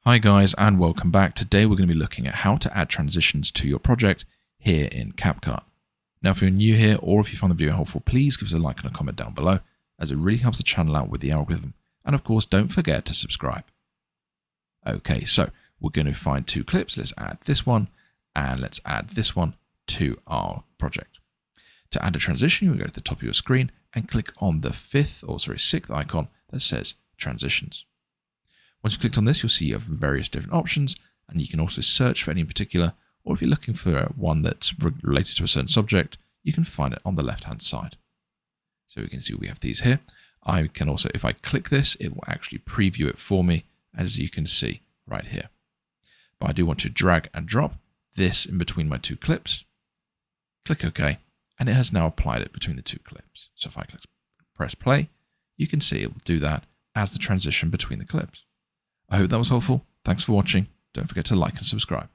Hi guys, and welcome back. Today we're going to be looking at how to add transitions to your project here in CapCut. Now if you're new here or if you find the video helpful, please give us a like and a comment down below, as it really helps the channel out with the algorithm. And of course, don't forget to subscribe. Okay, so we're going to find two clips. Let's add this one and let's add this one to our project. To add a transition, you go to the top of your screen and click on the sixth icon that says transitions. Once you clicked on this, you'll see you have various different options, and you can also search for any in particular, or if you're looking for one that's related to a certain subject, you can find it on the left-hand side. So we can see we have these here. I can also, if I click this, it will actually preview it for me, as you can see right here. But I do want to drag and drop this in between my two clips. Click OK, and it has now applied it between the two clips. So if I press play, you can see it will do that as the transition between the clips. I hope that was helpful. Thanks for watching. Don't forget to like and subscribe.